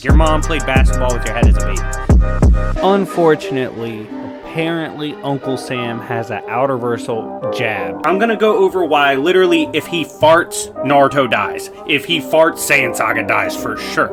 Your mom played basketball with your head as a baby. Unfortunately, apparently Uncle Sam has an outerversal jab. I'm gonna go over why literally if he farts, Naruto dies. If he farts, Saiyan Saga dies for sure.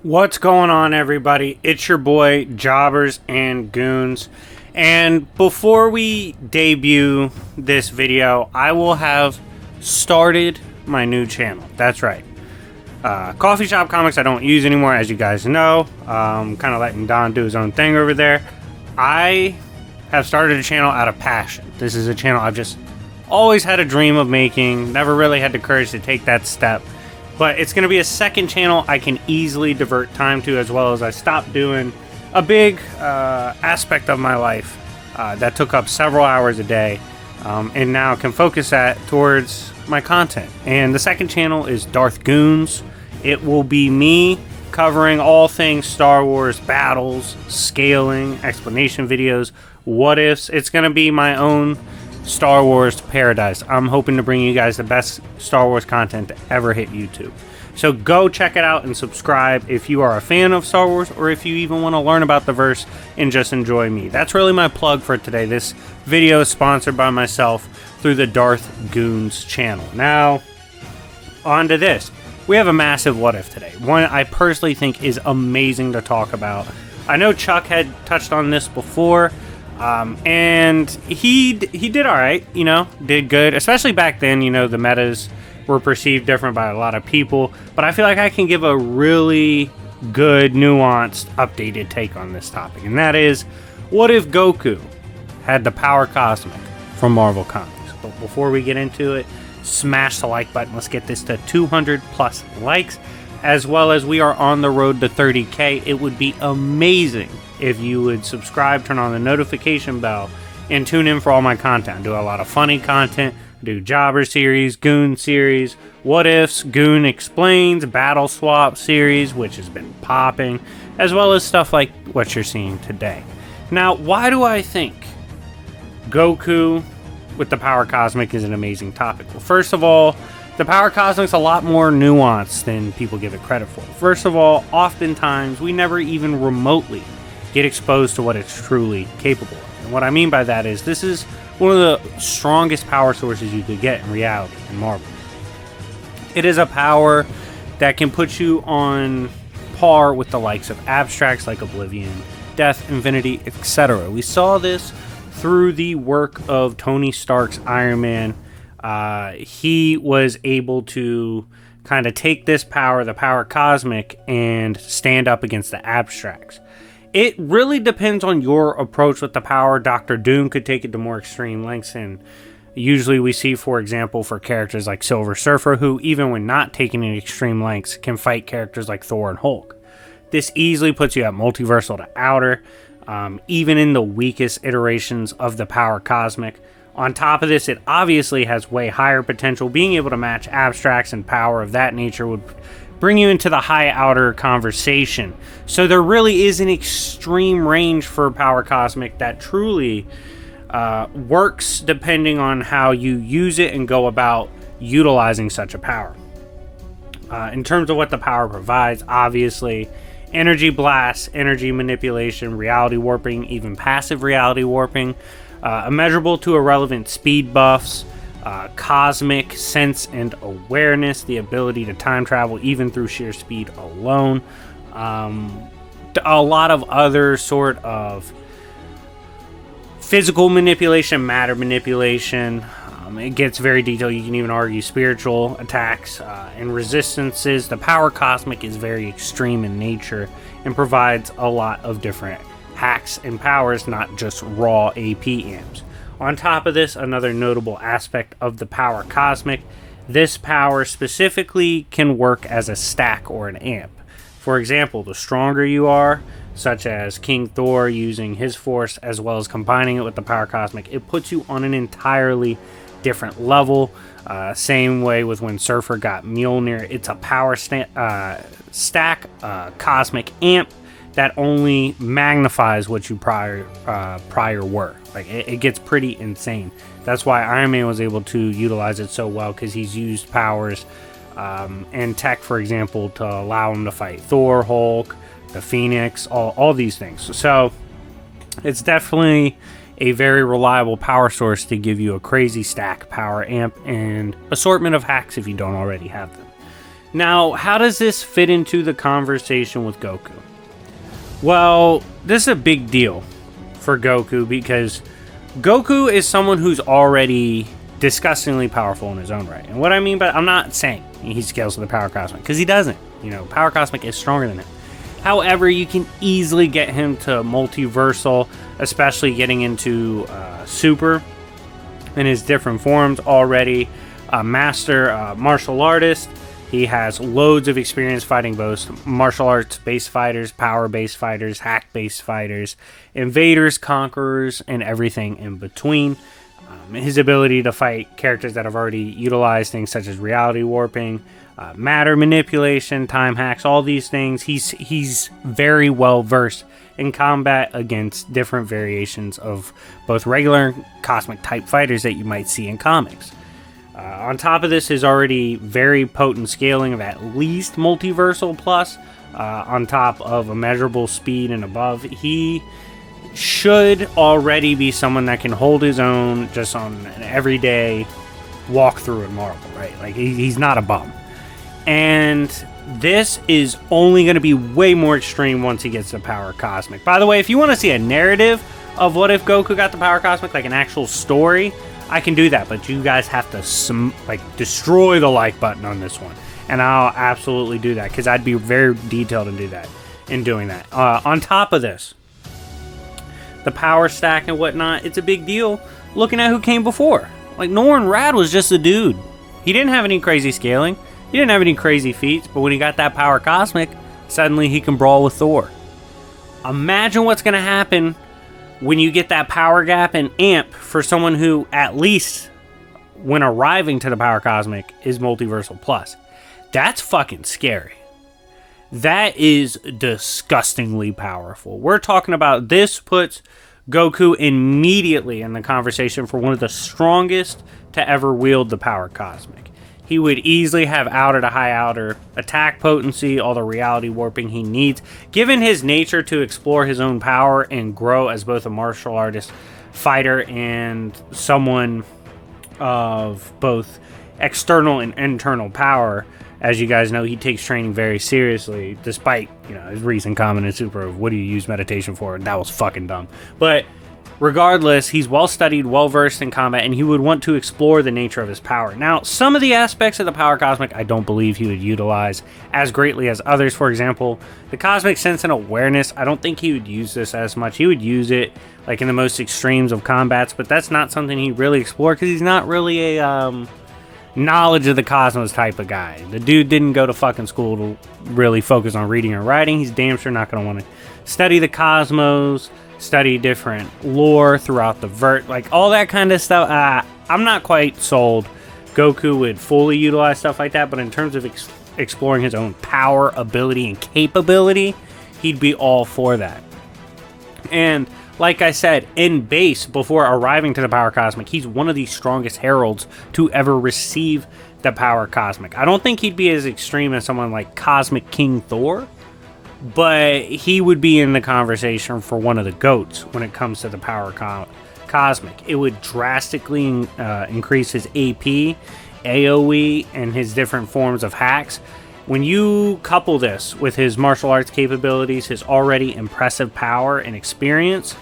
What's going on, everybody? It's your boy, Jobbers and Goons. And before we debut this video, I will have started my new channel. That's right. Coffee Shop Comics I don't use anymore, as you guys know. Kind of letting Don do his own thing over there. I have started a channel out of passion. This is a channel I've just always had a dream of making, never really had the courage to take that step. But it's going to be a second channel I can easily divert time to, as well as I stopped doing a big aspect of my life that took up several hours a day, and now can focus that towards my content. And the second channel is Darth Goons. It will be me covering all things Star Wars, battles, scaling, explanation videos, what ifs. It's going to be my own Star Wars paradise. I'm hoping to bring you guys the best Star Wars content to ever hit YouTube. So go check it out and subscribe if you are a fan of Star Wars, or if you even want to learn about the verse and just enjoy me. That's really my plug for today. This video is sponsored by myself through the Darth Goons channel. Now, on to this. We have a massive what if today. One I personally think is amazing to talk about. I know Chuck had touched on this before, and he did all right, you know, did good. Especially back then, you know, the metas were perceived different by a lot of people. But I feel like I can give a really good, nuanced, updated take on this topic. And that is, what if Goku had the power cosmic from Marvel Comics? But before we get into it, smash the like button. Let's get this to 200 plus likes, as well as we are on the road to 30k. It would be amazing if you would subscribe, turn on the notification bell, and tune in for all my content. I do a lot of funny content, do Jobber series, Goon series, What Ifs, Goon Explains, Battle Swap series, which has been popping, as well as stuff like what you're seeing today. Now, why do I think Goku with the power cosmic is an amazing topic? Well, first of all, the power cosmic's a lot more nuanced than people give it credit for. First of all, oftentimes we never even remotely get exposed to what it's truly capable of. And what I mean by that is, this is one of the strongest power sources you could get in reality in Marvel. It is a power that can put you on par with the likes of abstracts like Oblivion, Death, Infinity, etc. We saw this through the work of Tony Stark's Iron Man. He was able to kind of take this power, the power cosmic, and stand up against the abstracts. It really depends on your approach with the power. Doctor Doom could take it to more extreme lengths, and usually we see, for example, for characters like Silver Surfer, who even when not taking it extreme lengths can fight characters like Thor and Hulk. This easily puts you at multiversal to outer, even in the weakest iterations of the power cosmic. On top of this, it obviously has way higher potential. Being able to match abstracts and power of that nature would bring you into the high outer conversation. So there really is an extreme range for power cosmic that truly works depending on how you use it and go about utilizing such a power. In terms of what the power provides, obviously, energy blasts, energy manipulation, reality warping, even passive reality warping, immeasurable to irrelevant speed buffs, cosmic sense and awareness, the ability to time travel even through sheer speed alone, a lot of other sort of physical manipulation, matter manipulation. It gets very detailed. You can even argue spiritual attacks and resistances. The power cosmic is very extreme in nature and provides a lot of different hacks and powers, not just raw AP amps. On top of this, another notable aspect of the power cosmic, this power specifically can work as a stack or an amp. For example, the stronger you are, such as King Thor using his force as well as combining it with the power cosmic, it puts you on an entirely different level. Same way with when Surfer got Mjolnir. It's a power stack, cosmic amp that only magnifies what you prior were. Like, it gets pretty insane. That's why Iron Man was able to utilize it so well, because he's used powers and tech, for example, to allow him to fight Thor, Hulk, the Phoenix, all these things. So it's definitely a very reliable power source to give you a crazy stack, power amp, and assortment of hacks if you don't already have them. Now, how does this fit into the conversation with Goku? Well, this is a big deal for Goku because Goku is someone who's already disgustingly powerful in his own right. And what I mean by, I'm not saying he scales to the Power Cosmic, because he doesn't. You know, Power Cosmic is stronger than him. However, you can easily get him to multiversal, especially getting into Super in his different forms. Already a master martial artist. He has loads of experience fighting both martial arts-based fighters, power-based fighters, hack-based fighters, invaders, conquerors, and everything in between. His ability to fight characters that have already utilized things such as reality warping, matter manipulation, time hacks, all these things. He's very well versed in combat against different variations of both regular and cosmic type fighters that you might see in comics. On top of this, his already very potent scaling of at least multiversal plus, on top of immeasurable speed and above, he should already be someone that can hold his own just on an everyday walkthrough in Marvel, right? Like, he's not a bum. And this is only going to be way more extreme once he gets the Power Cosmic. By the way, if you want to see a narrative of what if Goku got the Power Cosmic, like an actual story, I can do that, but you guys have to destroy the like button on this one, and I'll absolutely do that because I'd be very detailed in doing that. On top of this, the power stack and whatnot, it's a big deal. Looking at who came before, like Norrin Rad was just a dude. He didn't have any crazy scaling, he didn't have any crazy feats, but when he got that Power Cosmic, suddenly he can brawl with Thor. Imagine what's gonna happen when you get that power gap and amp for someone who, at least when arriving to the Power Cosmic, is multiversal plus. That's fucking scary. That is disgustingly powerful. We're talking about, this puts Goku immediately in the conversation for one of the strongest to ever wield the Power Cosmic. He would easily have outer to high outer attack potency, all the reality warping he needs. Given his nature to explore his own power and grow as both a martial artist, fighter, and someone of both external and internal power, as you guys know, he takes training very seriously, despite, you know, his recent comment in Super of what do you use meditation for? And that was fucking dumb. But regardless, he's well studied, well versed in combat, and he would want to explore the nature of his power. Now, some of the aspects of the Power Cosmic I don't believe he would utilize as greatly as others. For example, the Cosmic Sense and Awareness, I don't think he would use this as much. He would use it like in the most extremes of combats, but that's not something he really explored because he's not really a knowledge of the cosmos type of guy. The dude didn't go to fucking school to really focus on reading or writing. He's damn sure not going to want to study the cosmos, study different lore throughout the like all that kind of stuff. I'm not quite sold Goku would fully utilize stuff like that, but in terms of exploring his own power, ability, and capability, he'd be all for that. And like I said, in base, before arriving to the Power Cosmic, he's one of the strongest heralds to ever receive the Power Cosmic. I don't think he'd be as extreme as someone like Cosmic King Thor, but he would be in the conversation for one of the GOATs when it comes to the Power Cosmic. It would drastically increase his AP, AoE, and his different forms of hacks. When you couple this with his martial arts capabilities, his already impressive power and experience,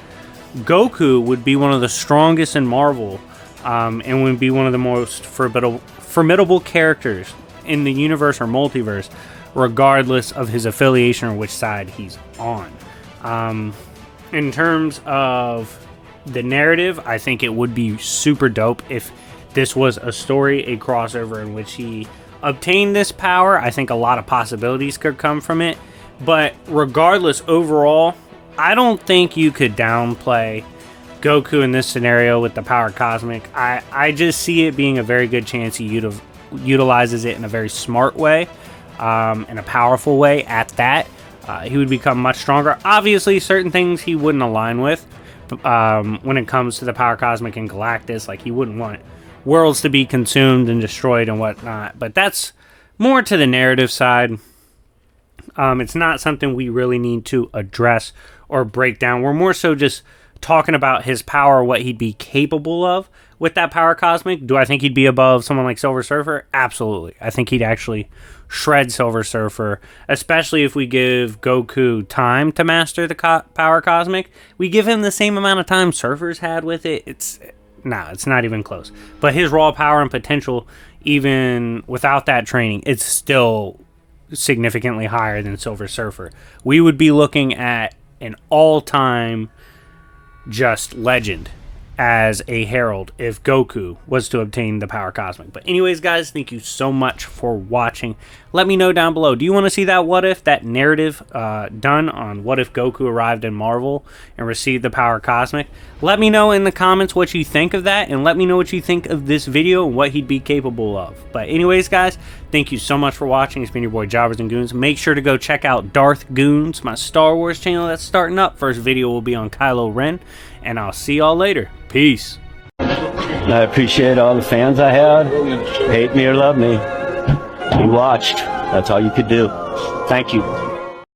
Goku would be one of the strongest in Marvel, and would be one of the most formidable characters in the universe or multiverse, regardless of his affiliation or which side he's on. In terms of the narrative, I think it would be super dope if this was a story, a crossover in which he obtained this power. I think a lot of possibilities could come from it. But regardless, overall, I don't think you could downplay Goku in this scenario with the Power Cosmic. I just see it being a very good chance he utilizes it in a very smart way, in a powerful way at that. He would become much stronger. Obviously, certain things he wouldn't align with when it comes to the Power Cosmic and Galactus. Like, he wouldn't want worlds to be consumed and destroyed and whatnot. But that's more to the narrative side. It's not something we really need to address or break down. We're more so just talking about his power, what he'd be capable of with that power cosmic. Do I think he'd be above someone like Silver Surfer? Absolutely. I think he'd actually shred Silver Surfer, especially if we give Goku time to master the power cosmic. We give him the same amount of time Surfer's had with it. It's not even close. But his raw power and potential, even without that training, it's still significantly higher than Silver Surfer. We would be looking at an all-time just legend as a herald if Goku was to obtain the power cosmic. But anyways, guys, thank you so much for watching. Let me know down below, do you want to see that what if, that narrative done on what if Goku arrived in Marvel and received the power cosmic? Let me know in the comments what you think of that, and let me know what you think of this video and what he'd be capable of. But anyways, guys, thank you so much for watching. It's been your boy Jobbers and Goons. Make sure to go check out Darth Goons, my Star Wars channel that's starting up. First video will be on Kylo Ren, and I'll see y'all later. Peace. I appreciate all the fans I had. Hate me or love me, you watched. That's all you could do. Thank you.